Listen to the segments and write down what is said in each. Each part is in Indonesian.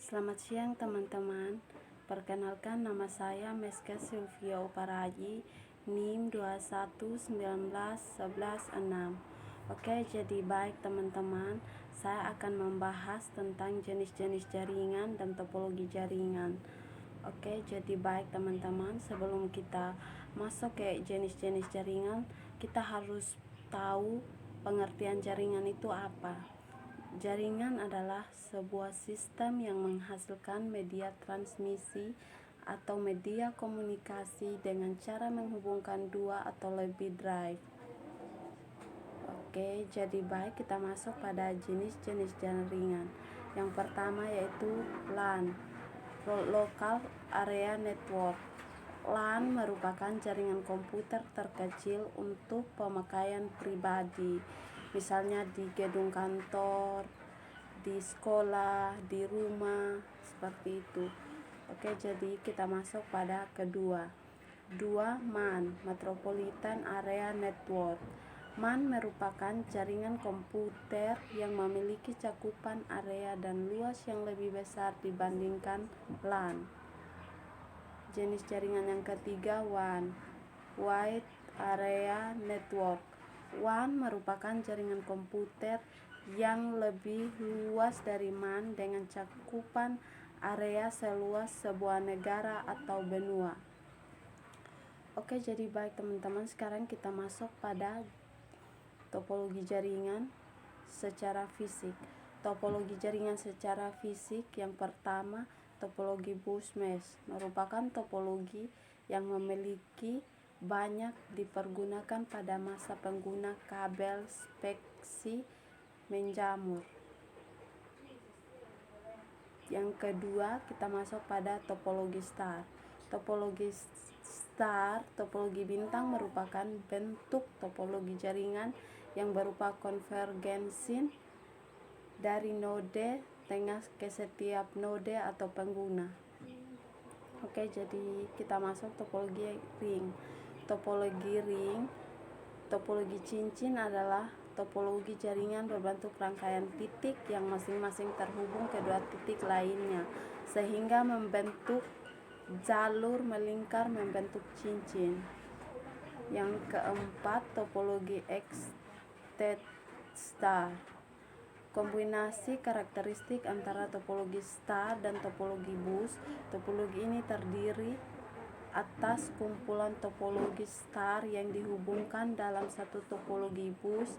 Selamat siang teman-teman. Perkenalkan, nama saya Meska Sylvia Oparaji, NIM 2119116. Oke, jadi baik teman-teman, saya akan membahas tentang jenis-jenis jaringan dan topologi jaringan. Oke, jadi baik teman-teman, sebelum kita masuk ke jenis-jenis jaringan, kita harus tahu pengertian jaringan itu apa. Jaringan adalah sebuah sistem yang menghasilkan media transmisi atau media komunikasi dengan cara menghubungkan dua atau lebih drive. Oke, jadi baik, kita masuk pada jenis-jenis jaringan. Yang pertama yaitu LAN, Local Area Network. LAN merupakan jaringan komputer terkecil untuk pemakaian pribadi, misalnya di gedung kantor, di sekolah, di rumah, seperti itu. Oke, jadi kita masuk pada kedua. MAN, Metropolitan Area Network. MAN merupakan jaringan komputer yang memiliki cakupan area dan luas yang lebih besar dibandingkan LAN. Jenis jaringan yang ketiga WAN, Wide Area Network. WAN merupakan jaringan komputer yang lebih luas dari MAN dengan cakupan area seluas sebuah negara atau benua. Oke, jadi baik teman-teman, sekarang kita masuk pada topologi jaringan secara fisik. Topologi jaringan secara fisik yang pertama, topologi bus mesh, merupakan topologi yang memiliki banyak dipergunakan pada masa pengguna kabel speksi menjamur. Yang kedua, kita masuk pada topologi star. Topologi star, topologi bintang, merupakan bentuk topologi jaringan yang berupa konvergensi dari node tengah ke setiap node atau pengguna. Oke, jadi kita masuk topologi ring. Topologi cincin adalah topologi jaringan berbentuk rangkaian titik yang masing-masing terhubung kedua titik lainnya sehingga membentuk jalur melingkar membentuk cincin. Yang keempat, topologi extended star. Kombinasi karakteristik antara topologi star dan topologi bus. Topologi ini terdiri atas kumpulan topologi star yang dihubungkan dalam satu topologi bus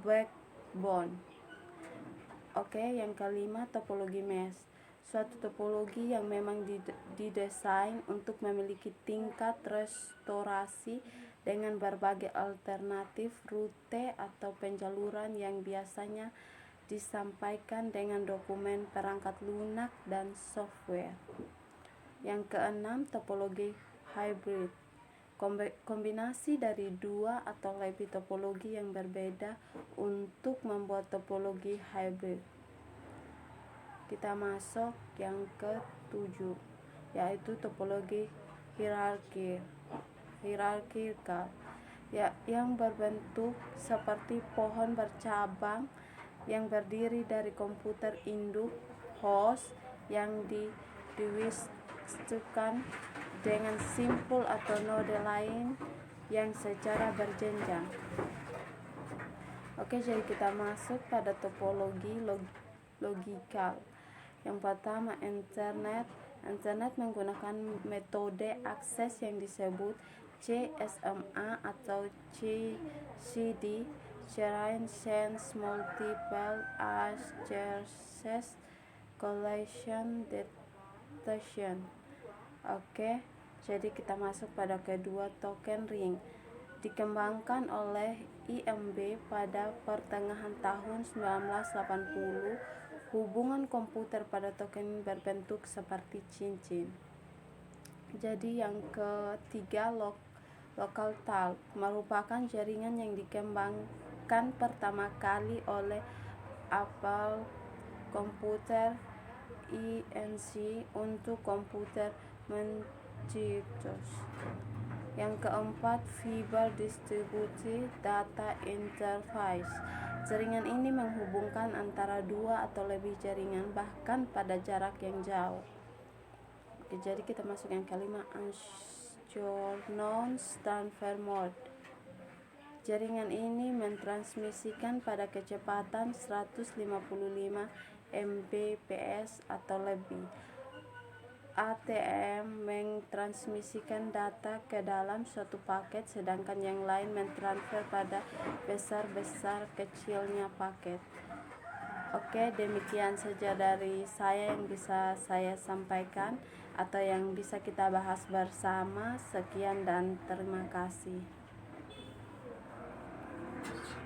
backbone. Oke, yang kelima, topologi mesh. Suatu topologi yang memang didesain untuk memiliki tingkat restorasi dengan berbagai alternatif rute atau penjaluran yang biasanya disampaikan dengan dokumen perangkat lunak dan software. Yang keenam, topologi hybrid. Kombinasi dari dua atau lebih topologi yang berbeda untuk membuat topologi hybrid. Kita masuk yang ketujuh, yaitu topologi hierarkikal, yang berbentuk seperti pohon bercabang yang berdiri dari komputer induk host yang diwiskukan dengan simpul atau node lain yang secara berjenjang. Oke, jadi kita masuk pada topologi logikal. Yang pertama, Internet menggunakan metode akses yang disebut CSMA atau CCD, Chain Sense Multiple Access Collision Detection. Oke, jadi kita masuk pada kedua, token ring. Dikembangkan oleh IMB pada pertengahan tahun 1980, hubungan komputer pada token berbentuk seperti cincin. Jadi yang ketiga, local talk, merupakan jaringan yang dikembangkan pertama kali oleh Apple Computer Inc. untuk komputer Macintosh. Yang keempat, Fiber Distributed Data Interface. Jaringan ini menghubungkan antara dua atau lebih jaringan bahkan pada jarak yang jauh. Oke, jadi kita masuk yang kelima, Asynchronous Transfer Mode. Jaringan ini mentransmisikan pada kecepatan 155 Mbps atau lebih. ATM mentransmisikan data ke dalam suatu paket, sedangkan yang lain mentransfer pada besar kecilnya paket. Oke, demikian saja dari saya yang bisa saya sampaikan atau yang bisa kita bahas bersama. Sekian dan terima kasih.